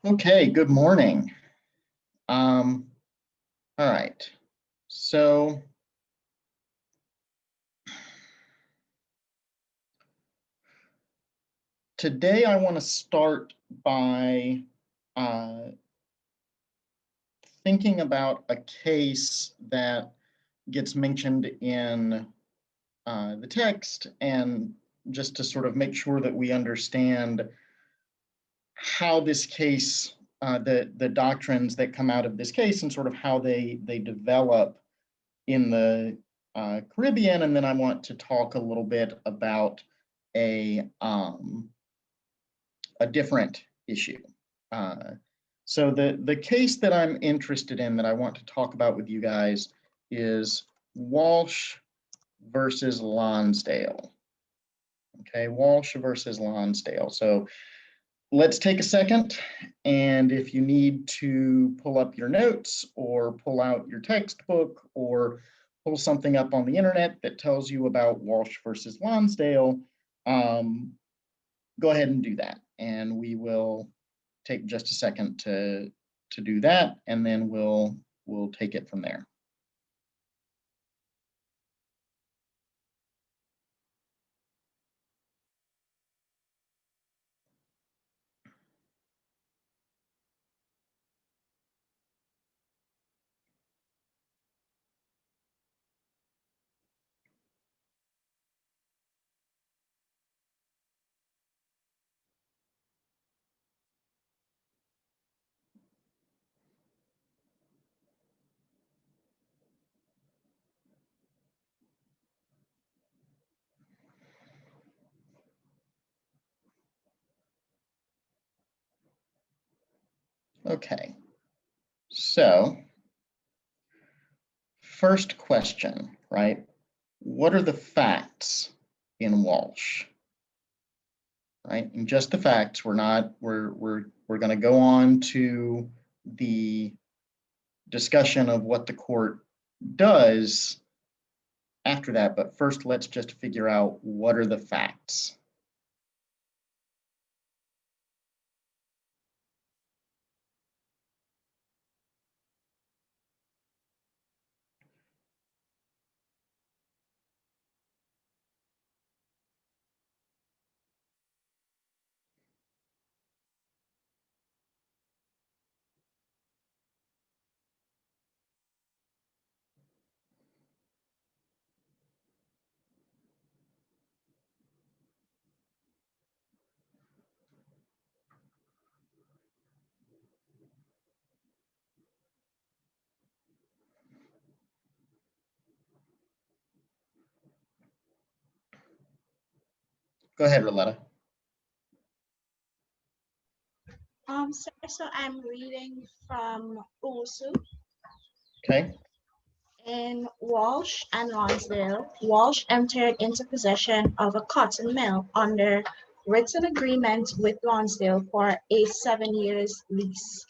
Okay, good morning. All right, so today I want to start by thinking about a case that gets mentioned in the text, and just to sort of make sure that we understand how this case, the doctrines that come out of this case and sort of how they develop in the Caribbean. And then I want to talk a little bit about a different issue. So the case that I'm interested in, that I want to talk about with you guys, is Walsh versus Lonsdale. Okay, Walsh versus Lonsdale. So let's take a second, and if you need to pull up your notes or pull out your textbook or pull something up on the internet that tells you about Walsh versus Lonsdale, go ahead and do that. And we will take just a second to do that, and then we'll take it from there. Okay, so first question, right? What are the facts in Walsh? Right, and just the facts. We're going to go on to the discussion of what the court does after that, but first let's just figure out what are the facts. Go ahead, Roletta. So I'm reading from Usu. Okay. In Walsh and Lonsdale, Walsh entered into possession of a cotton mill under written agreement with Lonsdale for a 7 years lease.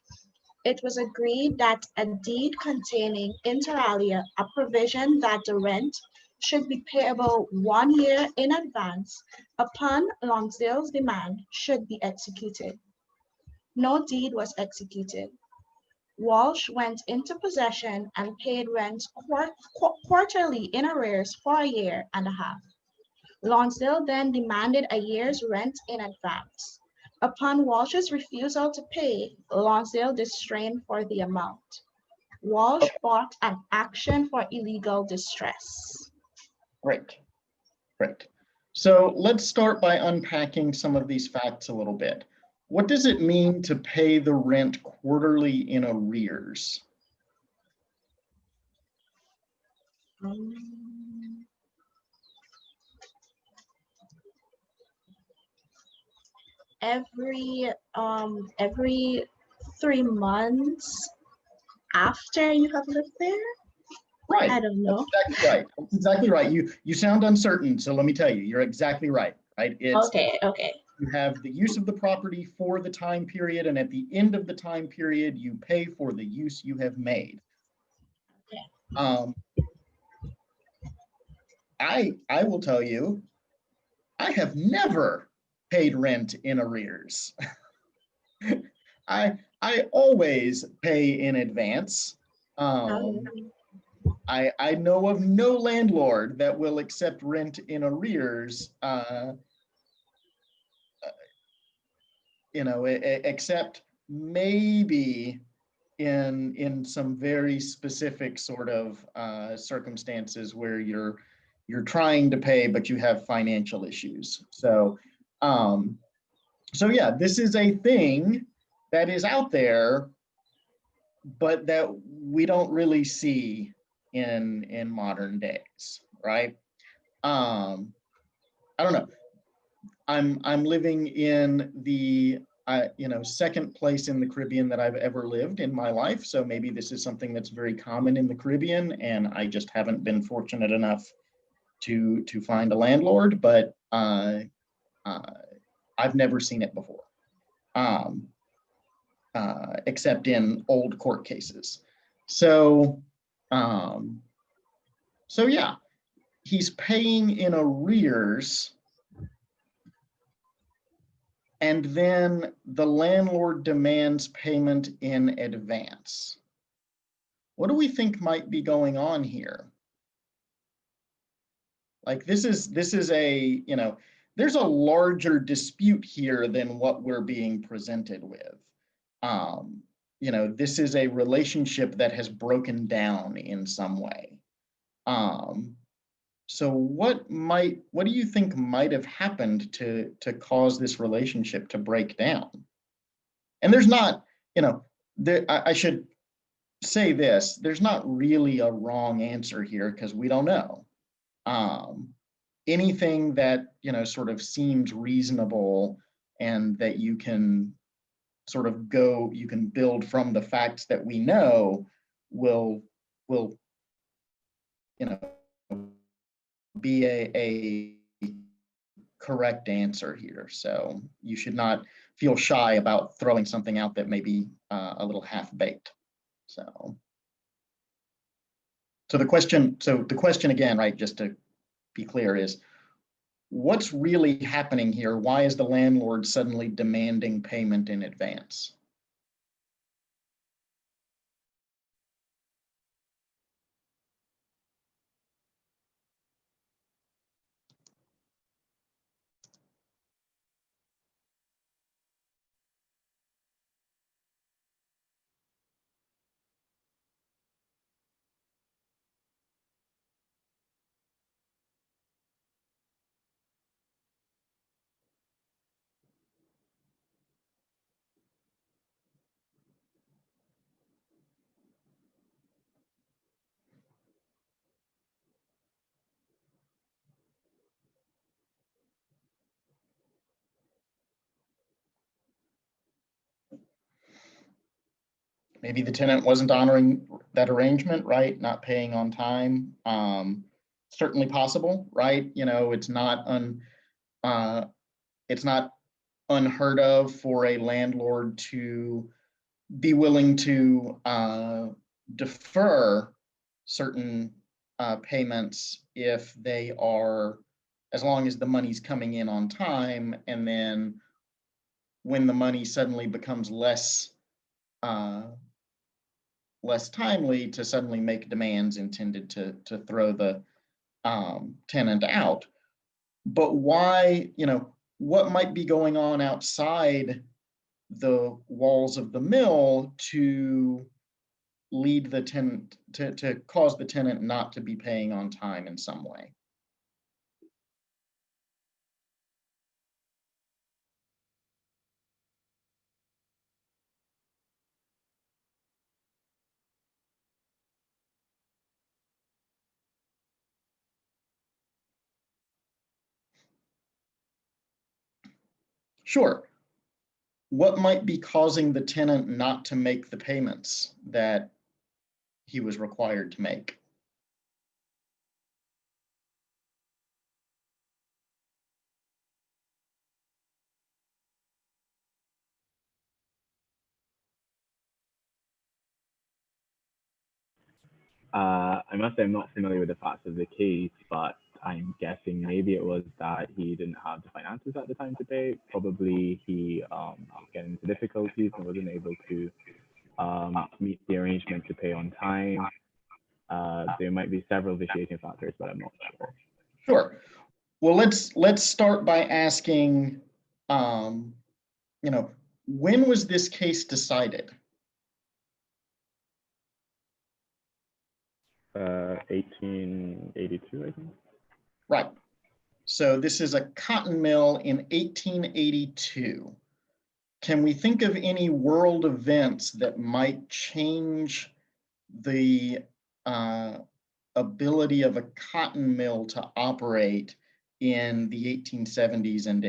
It was agreed that a deed containing inter alia a provision that the rent should be payable 1 year in advance upon Lonsdale's demand should be executed. No deed was executed. Walsh went into possession and paid rent quarterly in arrears for a year and a half. Lonsdale then demanded a year's rent in advance. Upon Walsh's refusal to pay, Lonsdale distrained for the amount. Walsh brought an action for illegal distress. Great, great. So let's start by unpacking some of these facts a little bit. What does it mean to pay the rent quarterly in arrears? Every 3 months after you have lived there? Right. I don't know. That's exactly right. That's exactly right. You sound uncertain, so let me tell you, you're exactly right. Right? It's Okay. you have the use of the property for the time period, and at the end of the time period, you pay for the use you have made. Okay. I will tell you, I have never paid rent in arrears. I always pay in advance. I know of no landlord that will accept rent in arrears, except maybe in some very specific sort of circumstances where you're trying to pay but you have financial issues. So yeah, this is a thing that is out there, but that we don't really see in modern days, right? I don't know. I'm living in the second place in the Caribbean that I've ever lived in my life. So maybe this is something that's very common in the Caribbean, and I just haven't been fortunate enough to find a landlord. But I've never seen it before, except in old court cases. So yeah, he's paying in arrears. And then the landlord demands payment in advance. What do we think might be going on here? Like this is a, there's a larger dispute here than what we're being presented with. This is a relationship that has broken down in some way. So what do you think might have happened to cause this relationship to break down? And there's not, I should say this, there's not really a wrong answer here because we don't know. Anything that, sort of seems reasonable and that you can sort of you can build from the facts that we know will be a correct answer here. So you should not feel shy about throwing something out that may be a little half-baked. So the question again, right, just to be clear, is what's really happening here? Why is the landlord suddenly demanding payment in advance? Maybe the tenant wasn't honoring that arrangement, right? Not paying on time. Certainly possible, right? It's not unheard of for a landlord to be willing to defer certain payments if they are, as long as the money's coming in on time, and then when the money suddenly becomes less timely, to suddenly make demands intended to throw the tenant out. but why, what might be going on outside the walls of the mill to lead the tenant, to cause the tenant not to be paying on time in some way? Sure. What might be causing the tenant not to make the payments that he was required to make? I must say I'm not familiar with the facts of the case, but I'm guessing maybe it was that he didn't have the finances at the time to pay. Probably he was getting into difficulties and wasn't able to meet the arrangement to pay on time. There might be several vitiating factors, but I'm not sure. Sure. Well, let's start by asking, when was this case decided? 1882, I think. Right. So this is a cotton mill in 1882. Can we think of any world events that might change the ability of a cotton mill to operate in the 1870s and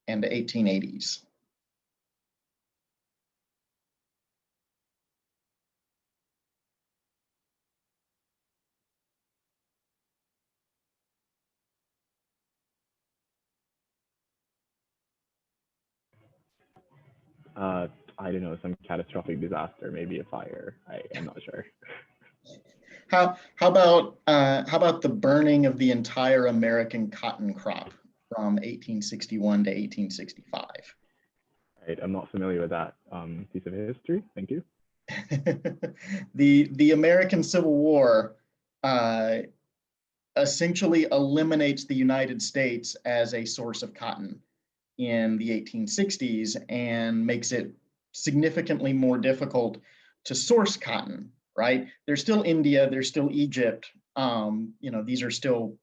1880s? I don't know, some catastrophic disaster, maybe a fire. I'm not sure. How about the burning of the entire American cotton crop from 1861 to 1865? Right, I'm not familiar with that piece of history. Thank you. The American Civil War essentially eliminates the United States as a source of cotton in the 1860s and makes it significantly more difficult to source cotton, right? There's still India, there's still Egypt. These are still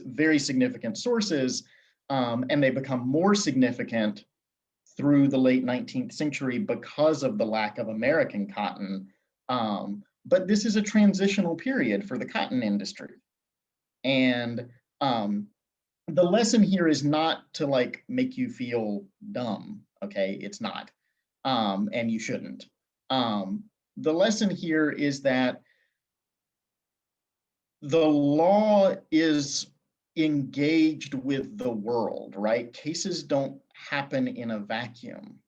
very significant sources, and they become more significant through the late 19th century because of the lack of American cotton. But this is a transitional period for the cotton industry. And the lesson here is not to like make you feel dumb, okay? It's not, and you shouldn't. The lesson here is that the law is engaged with the world, right? Cases don't happen in a vacuum.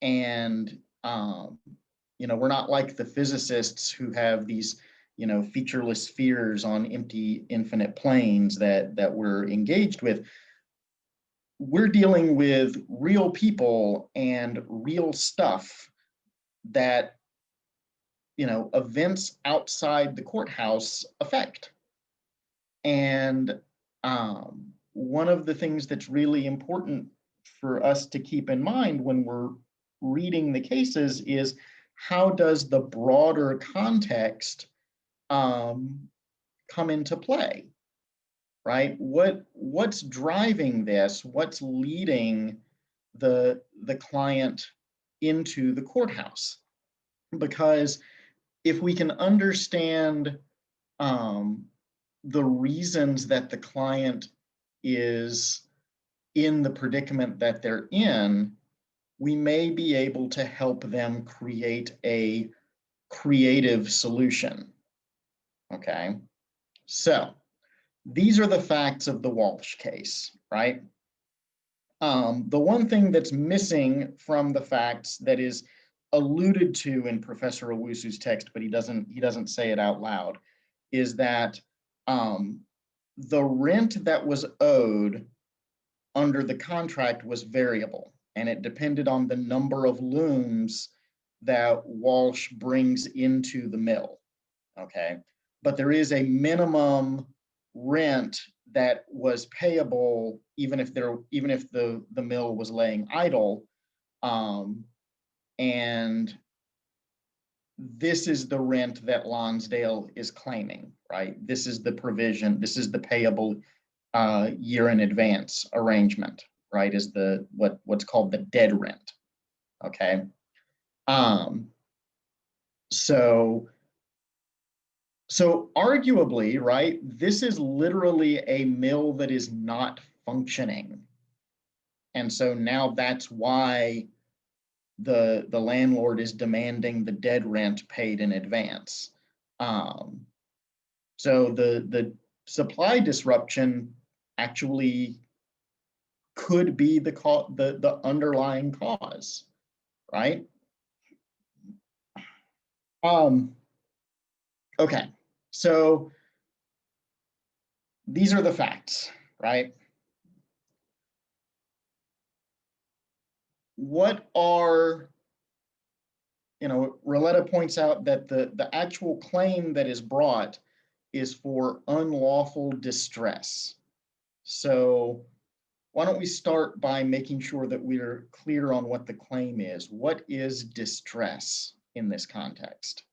And, we're not like the physicists who have these, featureless spheres on empty infinite planes that we're engaged with. We're dealing with real people and real stuff that, events outside the courthouse affect. And one of the things that's really important for us to keep in mind when we're reading the cases is how does the broader context come into play, right? What's driving this? What's leading the client into the courthouse? Because if we can understand the reasons that the client is in the predicament that they're in, we may be able to help them create a creative solution. Okay, so these are the facts of the Walsh case, right? The one thing that's missing from the facts that is alluded to in Professor Owusu's text, but he doesn't say it out loud, is that the rent that was owed under the contract was variable, and it depended on the number of looms that Walsh brings into the mill, okay? But there is a minimum rent that was payable even if the mill was laying idle. And this is the rent that Lonsdale is claiming, right? This is the provision, this is the payable year in advance arrangement, right? Is the what's called the dead rent. Okay. So arguably, right, this is literally a mill that is not functioning. And so now that's why the landlord is demanding the dead rent paid in advance. So the supply disruption actually could be the underlying cause, right? Okay, so these are the facts, right? What are, Roletta points out that the actual claim that is brought is for unlawful distress. So why don't we start by making sure that we're clear on what the claim is? What is distress in this context?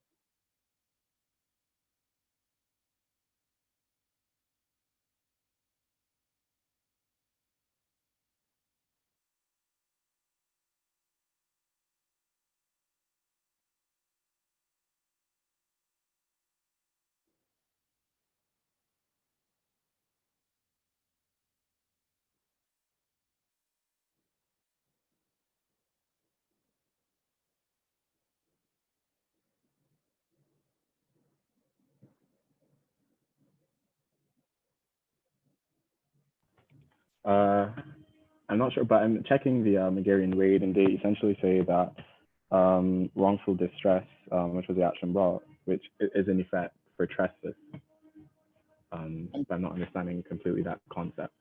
I'm not sure, but I'm checking the McGarry and Wade, and they essentially say that wrongful distress, which was the action brought, which is in effect for trespass. But I'm not understanding completely that concept.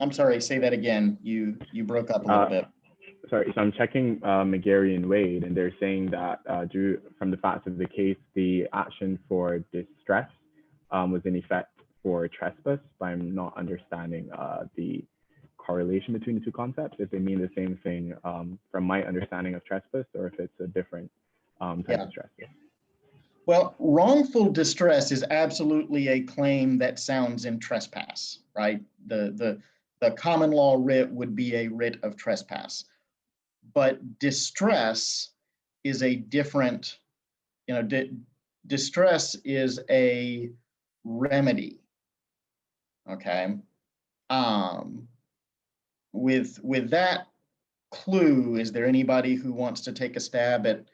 I'm sorry, say that again. You broke up a little bit. Sorry, so I'm checking McGarry and Wade, and they're saying that due from the facts of the case, the action for distress was in effect for trespass, but I'm not understanding the correlation between the two concepts, if they mean the same thing from my understanding of trespass, or if it's a different type of trespass. Well, wrongful distress is absolutely a claim that sounds in trespass, right? The common law writ would be a writ of trespass. But distress is a different, distress is a remedy, okay? With that clue, is there anybody who wants to take a stab at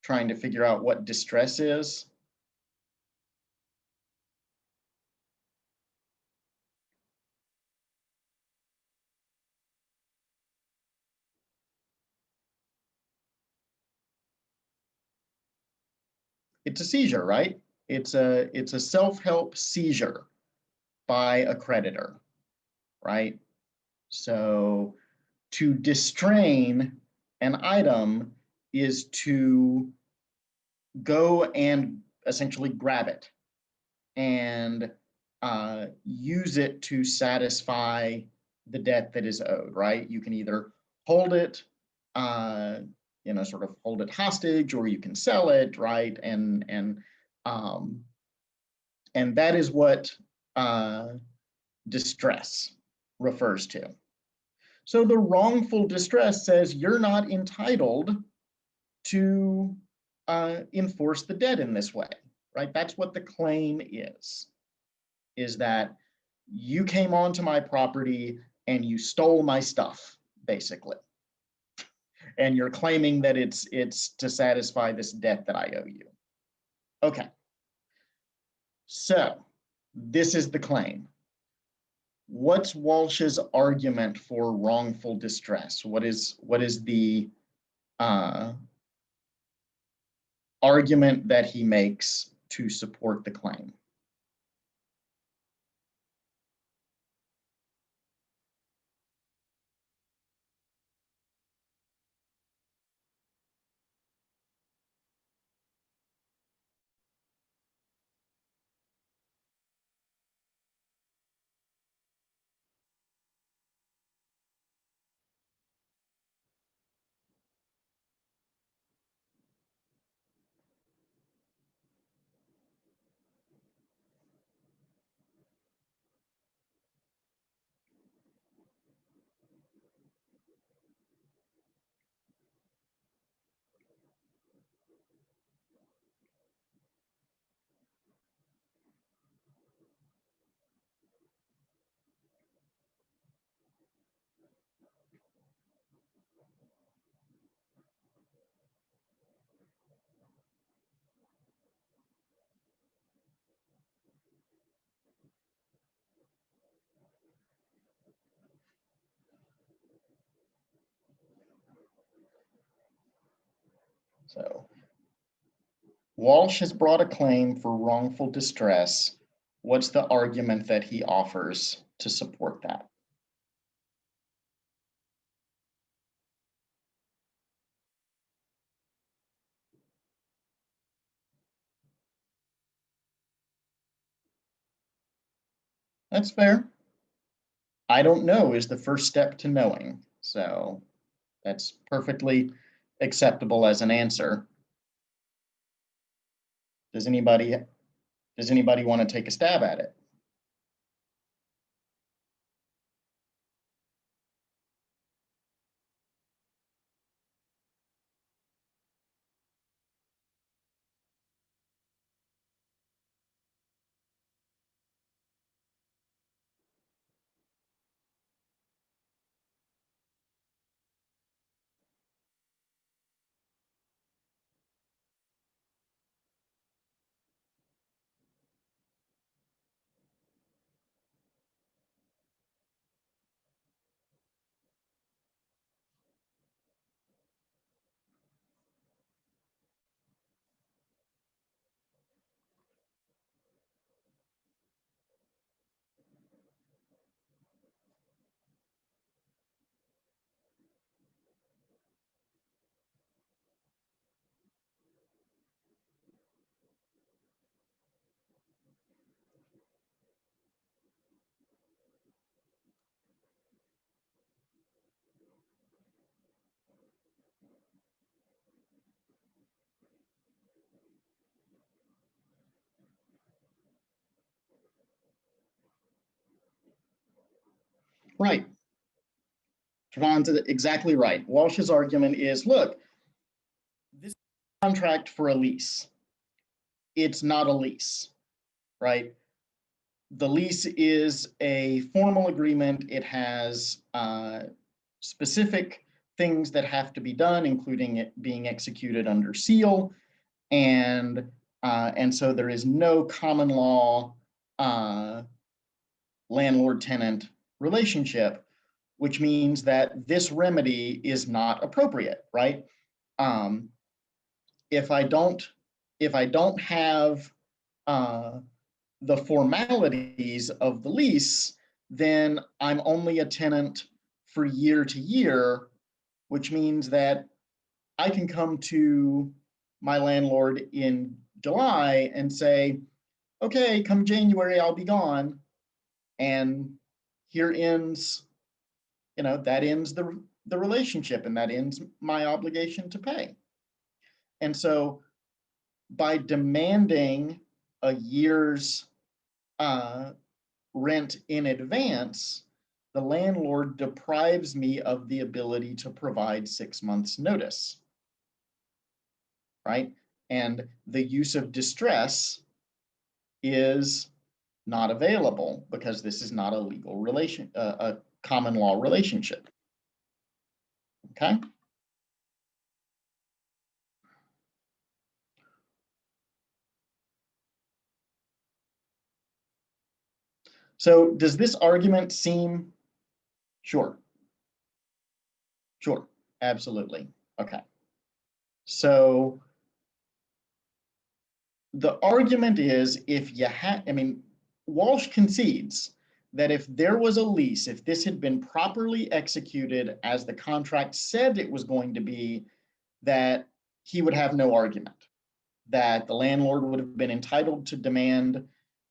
trying to figure out what distress is? It's a seizure, right? It's a self-help seizure by a creditor, right? So to distrain an item is to go and essentially grab it and use it to satisfy the debt that is owed, right? You can either hold it, sort of hold it hostage, or you can sell it, right? And that is what distress refers to. So the wrongful distress says you're not entitled to enforce the debt in this way, right? That's what the claim is that you came onto my property and you stole my stuff, basically. And you're claiming that it's to satisfy this debt that I owe you. Okay. So this is the claim. What's Walsh's argument for wrongful distress? What is the argument that he makes to support the claim? So Walsh has brought a claim for wrongful distress. What's the argument that he offers to support that? That's fair. I don't know is the first step to knowing. So that's perfectly acceptable as an answer. Does anybody want to take a stab at it? Right. Trevon's exactly right. Walsh's argument is, look, this is a contract for a lease. It's not a lease, right? The lease is a formal agreement. It has specific things that have to be done, including it being executed under seal. And so there is no common law landlord-tenant relationship, which means that this remedy is not appropriate, right? If I don't have the formalities of the lease, then I'm only a tenant for year to year, which means that I can come to my landlord in July and say, okay, come January, I'll be gone. And here ends, that ends the relationship, and that ends my obligation to pay. And so by demanding a year's rent in advance, the landlord deprives me of the ability to provide 6 months notice, right? And the use of distress is not available because this is not a legal relation, a common law relationship. Okay. So does this argument seem, sure, absolutely. Okay. So the argument is if you have, Walsh concedes that if there was a lease, if this had been properly executed as the contract said it was going to be, that he would have no argument, that the landlord would have been entitled to demand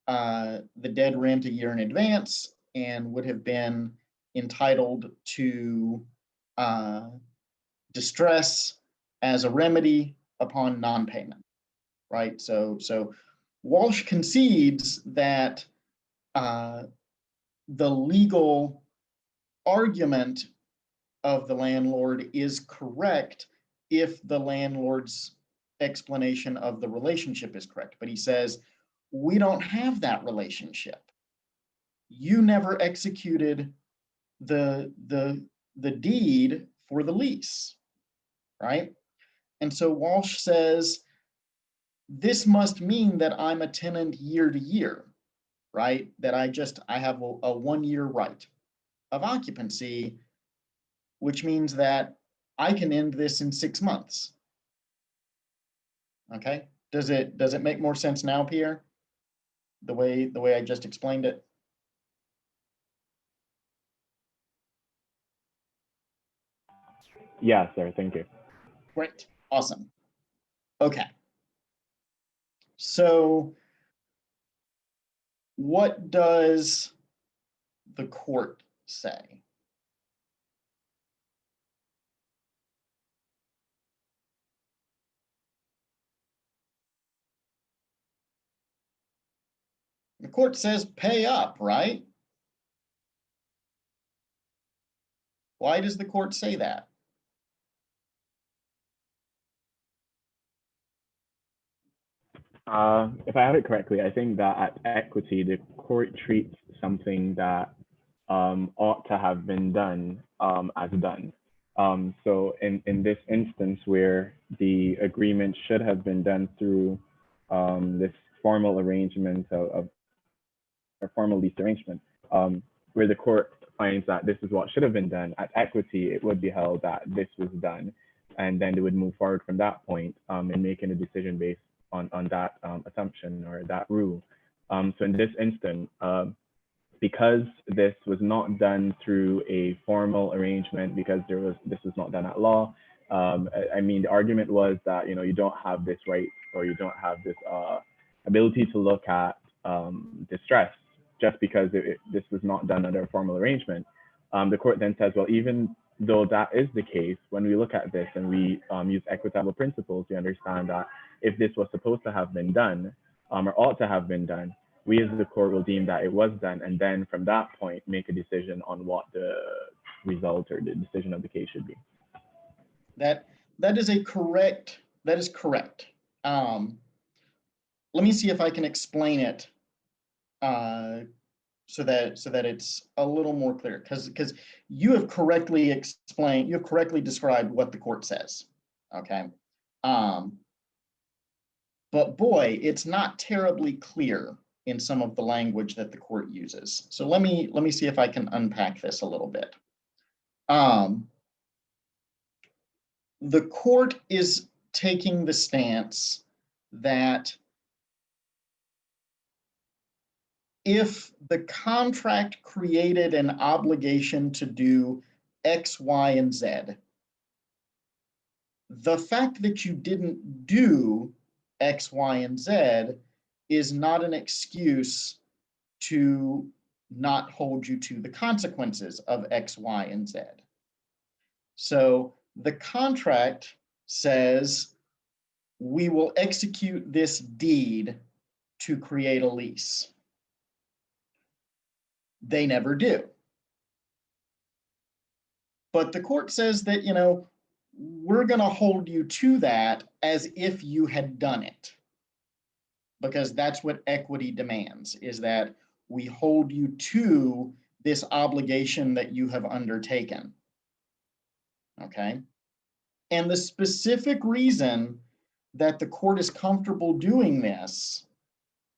the dead rent a year in advance and would have been entitled to distress as a remedy upon non-payment, right? So Walsh concedes that the legal argument of the landlord is correct if the landlord's explanation of the relationship is correct. But he says, we don't have that relationship. You never executed the deed for the lease, right? And so Walsh says, this must mean that I'm a tenant year to year, right? That I have a 1 year right of occupancy, which means that I can end this in 6 months. Okay, does it make more sense now, Pierre? The way I just explained it? Yeah, sir. Thank you. Great, awesome. Okay. So what does the court say? The court says pay up, right? Why does the court say that? If I have it correctly, I think that at equity, the court treats something that ought to have been done as done. So in this instance where the agreement should have been done through this formal arrangement of or formal lease arrangement, where the court finds that this is what should have been done, at equity, it would be held that this was done. And then they would move forward from that point in making a decision based on that assumption or that rule. So in this instance, because this was not done through a formal arrangement, because this was not done at law, I mean, the argument was that, you don't have this right, or you don't have this ability to look at distress just because this was not done under a formal arrangement. The court then says, well, even though that is the case, when we look at this and we use equitable principles, we understand that if this was supposed to have been done or ought to have been done, we as the court will deem that it was done, and then from that point make a decision on what the result or the decision of the case should be. That is correct. Let me see if I can explain it so that it's a little more clear, because you have correctly described what the court says. Okay. But boy, it's not terribly clear in some of the language that the court uses. So let me see if I can unpack this a little bit. The court is taking the stance that if the contract created an obligation to do X, Y, and Z, the fact that you didn't do X, Y, and Z is not an excuse to not hold you to the consequences of X, Y, and Z. So the contract says, we will execute this deed to create a lease. They never do. But the court says that, we're going to hold you to that as if you had done it. Because that's what equity demands, is that we hold you to this obligation that you have undertaken. Okay? And the specific reason that the court is comfortable doing this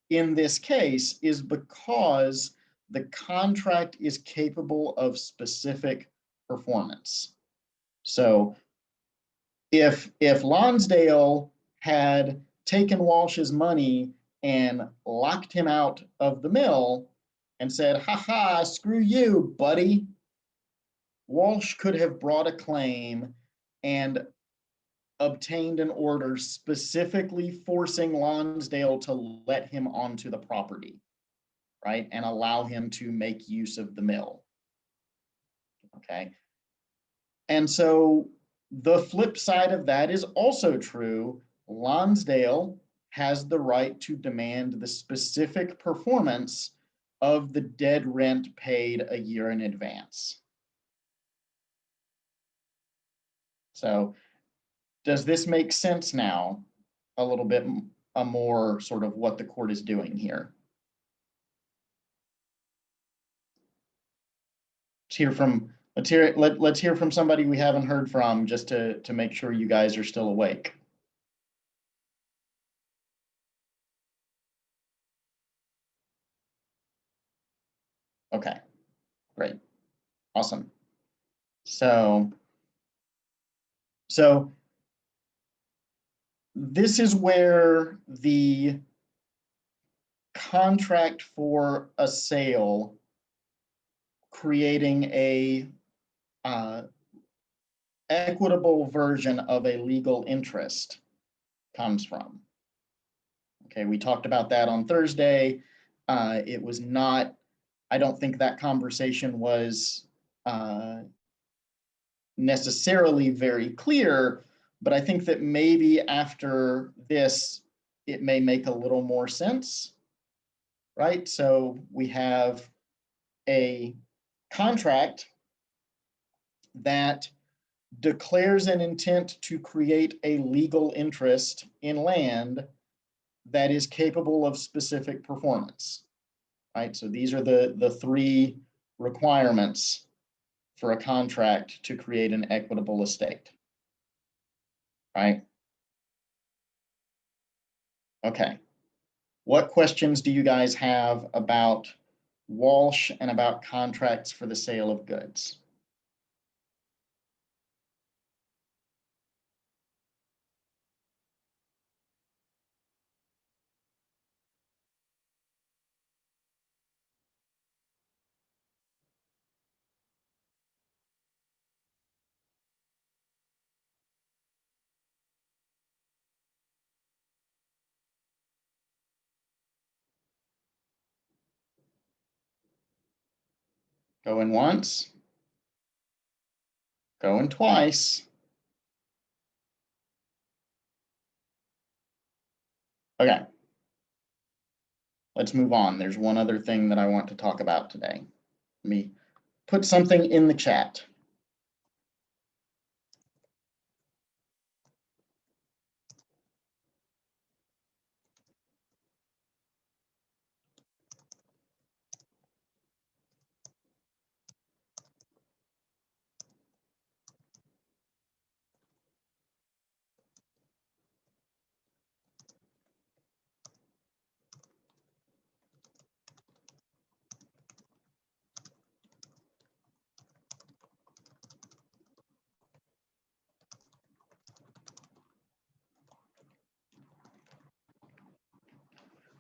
in this case is because the contract is capable of specific performance. So if Lonsdale had taken Walsh's money and locked him out of the mill and said, ha, screw you, buddy, Walsh could have brought a claim and obtained an order specifically forcing Lonsdale to let him onto the property, right? And allow him to make use of the mill. Okay. And so the flip side of that is also true. Lonsdale has the right to demand the specific performance of the dead rent paid a year in advance. So does this make sense now? A little bit more sort of what the court is doing here. Let's hear from somebody we haven't heard from, just to make sure you guys are still awake. Okay, great, awesome. So this is where the contract for a sale creating a equitable version of a legal interest comes from. Okay, we talked about that on Thursday. It was not, I don't think that conversation was necessarily very clear, but I think that maybe after this, it may make a little more sense, right? So we have a contract that declares an intent to create a legal interest in land that is capable of specific performance, right? So these are the three requirements for a contract to create an equitable estate, right? Okay. What questions do you guys have about Walsh and about contracts for the sale of goods? Going once, going twice. Okay. Let's move on. There's one other thing that I want to talk about today. Let me put something in the chat.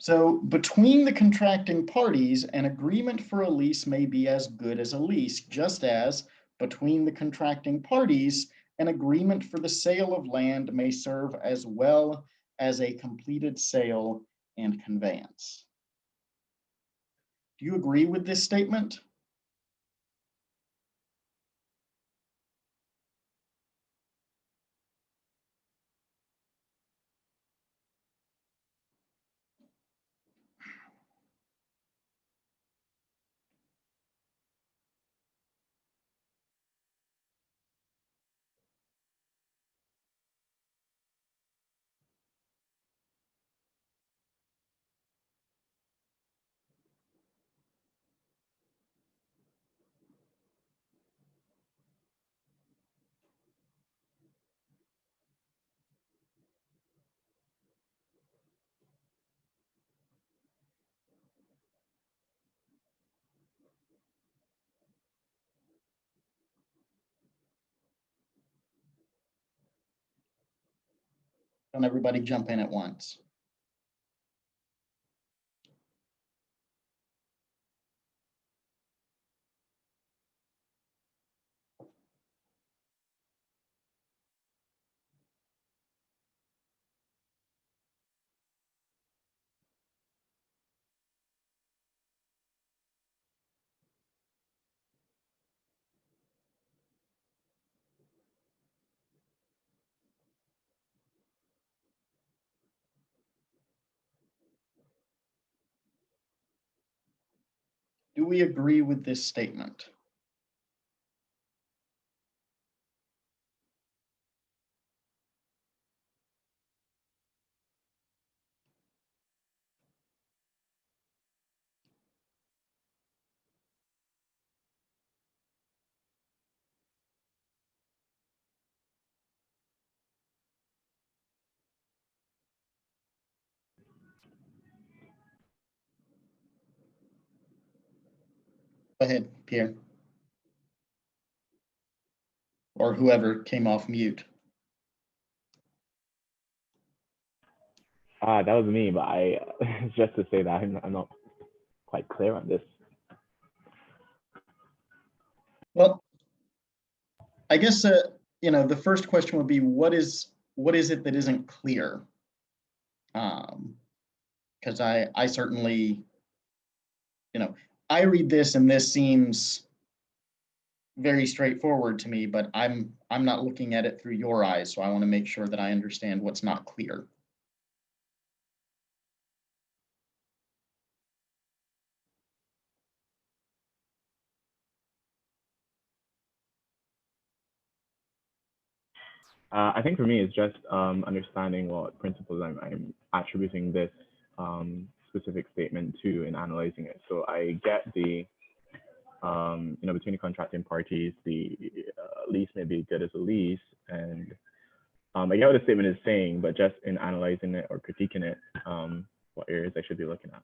So between the contracting parties, an agreement for a lease may be as good as a lease, just as between the contracting parties, an agreement for the sale of land may serve as well as a completed sale and conveyance. Do you agree with this statement? Don't everybody jump in at once. Do we agree with this statement? Go ahead, Pierre. Or whoever came off mute. That was me, but I just to say that I'm not quite clear on this. Well, I guess, the first question would be, what is it that isn't clear? Because I certainly, I read this and this seems very straightforward to me, but I'm not looking at it through your eyes, so I want to make sure that I understand what's not clear. I think for me, it's just understanding what principles I'm attributing this specific statement to and analyzing it. So I get the, between the contracting parties, the lease may be good as a lease, and I get what the statement is saying, but just in analyzing it or critiquing it, what areas I should be looking at.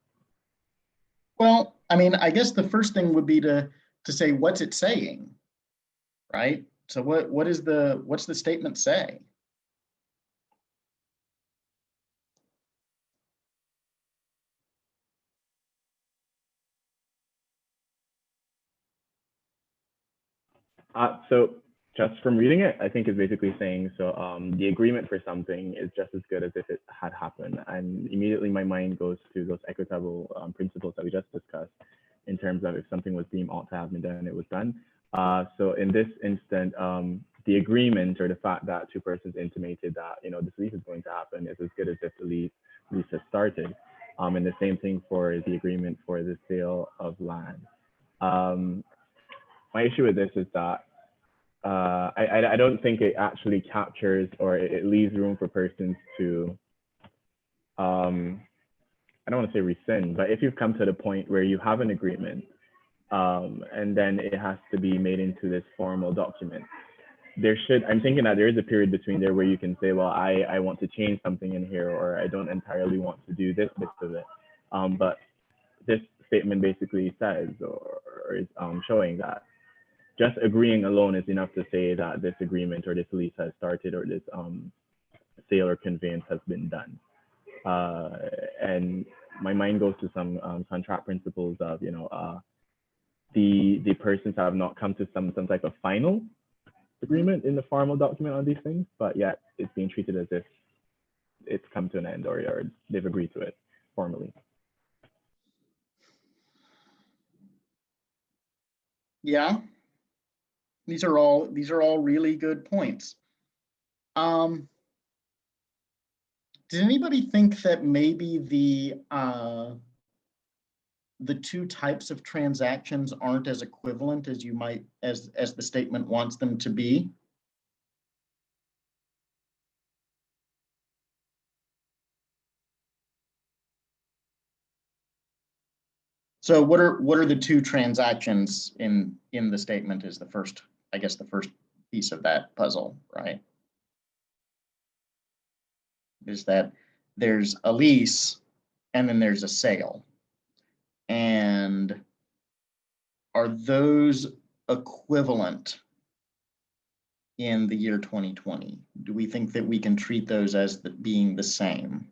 Well, I mean, I guess the first thing would be to say, what's it saying, right? So what's the statement say? So just from reading it, I think it's basically saying, so the agreement for something is just as good as if it had happened. And immediately my mind goes to those equitable principles that we just discussed in terms of if something was deemed ought to have been done, it was done. So in this instant, the agreement or the fact that two persons intimated that, this lease is going to happen is as good as if the lease has started. And the same thing for the agreement for the sale of land. My issue with this is that I don't think it actually captures or it leaves room for persons to, I don't want to say rescind, but if you've come to the point where you have an agreement and then it has to be made into this formal document, I'm thinking that there is a period between there where you can say, well, I want to change something in here, or I don't entirely want to do this bit of it. But this statement basically says or is showing that just agreeing alone is enough to say that this agreement or this lease has started or this sale or conveyance has been done. And my mind goes to some contract principles of, the persons have not come to some type of final agreement in the formal document on these things, but yet it's being treated as if it's come to an end or they've agreed to it formally. Yeah. These are all really good points. Does anybody think that maybe the two types of transactions aren't as equivalent as as the statement wants them to be? So what are the two transactions in the statement is the first, I guess, the first piece of that puzzle, right? Is that there's a lease and then there's a sale. And are those equivalent in the year 2020? Do we think that we can treat those as being the same?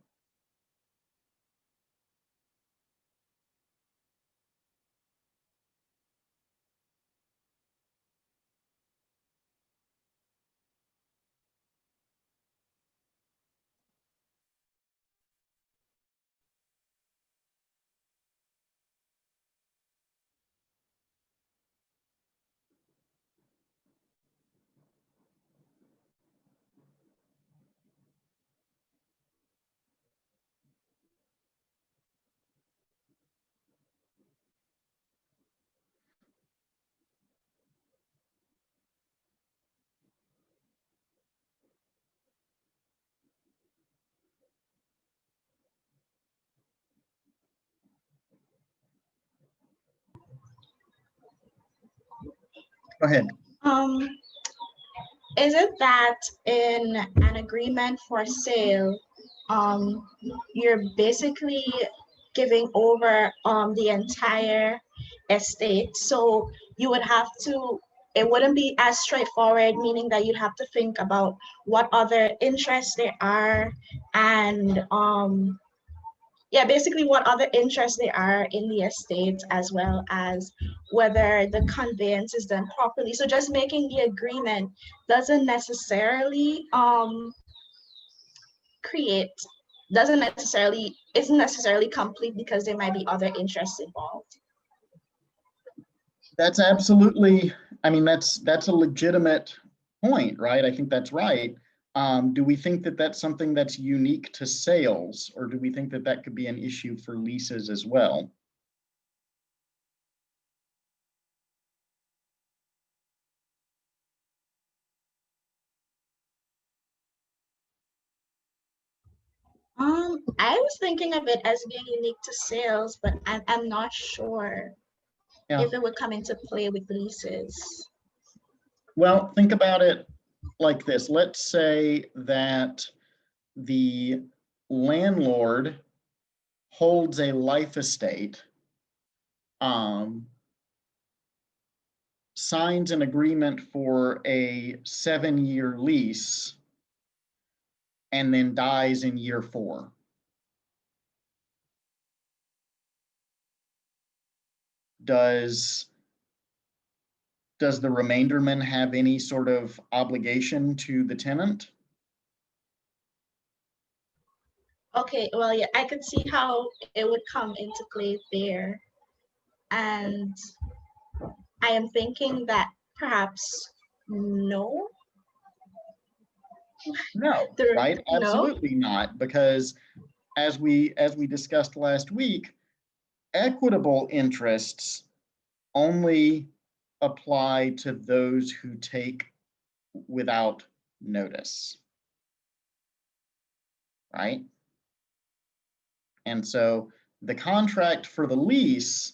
Go ahead. Is it that in an agreement for sale, you're basically giving over the entire estate? So you would have to it wouldn't be as straightforward, meaning that you'd have to think about what other interests there are and yeah, basically what other interests there are in the estate, as well as whether the conveyance is done properly. So just making the agreement doesn't necessarily create, isn't necessarily complete because there might be other interests involved. That's absolutely, I mean, that's a legitimate point, right? I think that's right. Do we think that that's something that's unique to sales, or do we think that that could be an issue for leases as well? I was thinking of it as being unique to sales, but I'm not sure Yeah. if it would come into play with leases. Well, think about it like this. Let's say that the landlord holds a life estate, signs an agreement for a 7-year lease, and then dies in year 4. Does the remainderman have any sort of obligation to the tenant? Okay, well, yeah, I could see how it would come into play there. And I am thinking that perhaps no. No, right? No? Absolutely not, because as we discussed last week, equitable interests only apply to those who take without notice, right? And so the contract for the lease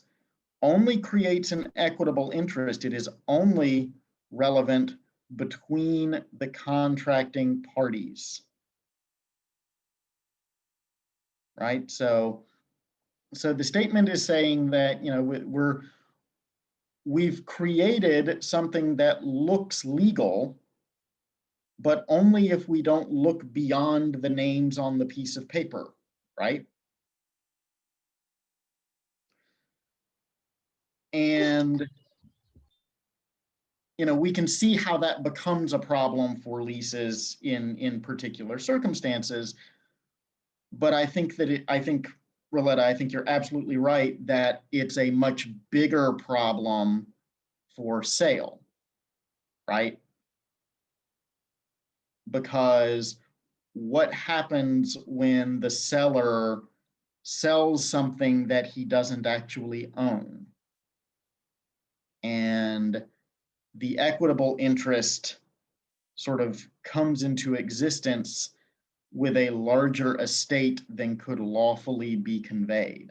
only creates an equitable interest. It is only relevant between the contracting parties, right? So the statement is saying that, you know, we've created something that looks legal, but only if we don't look beyond the names on the piece of paper, right? And, you know, we can see how that becomes a problem for leases in particular circumstances. But I think that Roletta, I think you're absolutely right that it's a much bigger problem for sale, right? Because what happens when the seller sells something that he doesn't actually own? And the equitable interest sort of comes into existence with a larger estate than could lawfully be conveyed.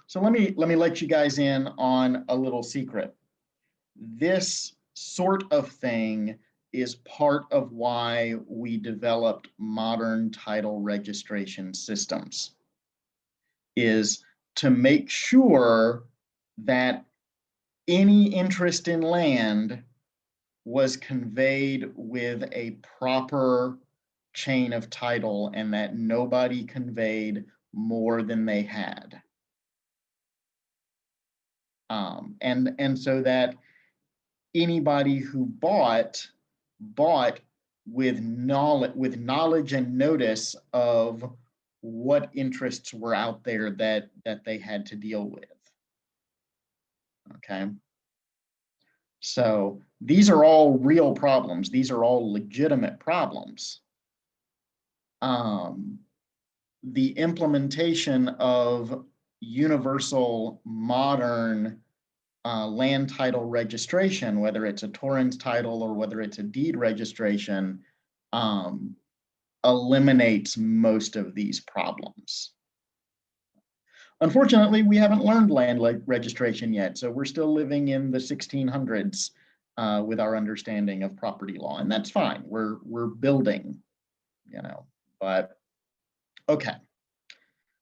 So let me let you guys in on a little secret. This sort of thing is part of why we developed modern title registration systems, is to make sure that any interest in land was conveyed with a proper chain of title and that nobody conveyed more than they had. And so that anybody who bought with knowledge and notice of what interests were out there that they had to deal with. Okay. So these are all real problems. These are all legitimate problems. The implementation of universal modern land title registration, whether it's a Torrens title or whether it's a deed registration, eliminates most of these problems. Unfortunately, we haven't learned land registration yet, so we're still living in the 1600s with our understanding of property law, and that's fine. We're building, you know, but okay.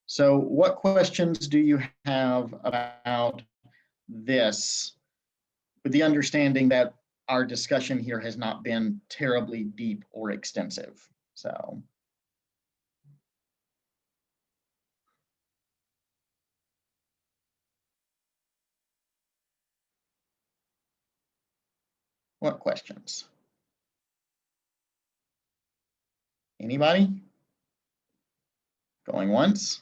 So what questions do you have about this, with the understanding that our discussion here has not been terribly deep or extensive? So. What questions? Anybody? Going once?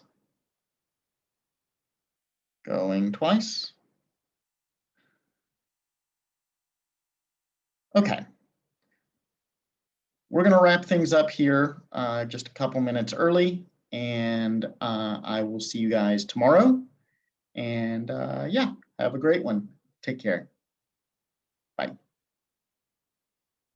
Going twice? Okay. We're going to wrap things up here just a couple minutes early, and I will see you guys tomorrow. And yeah, have a great one. Take care. Bye.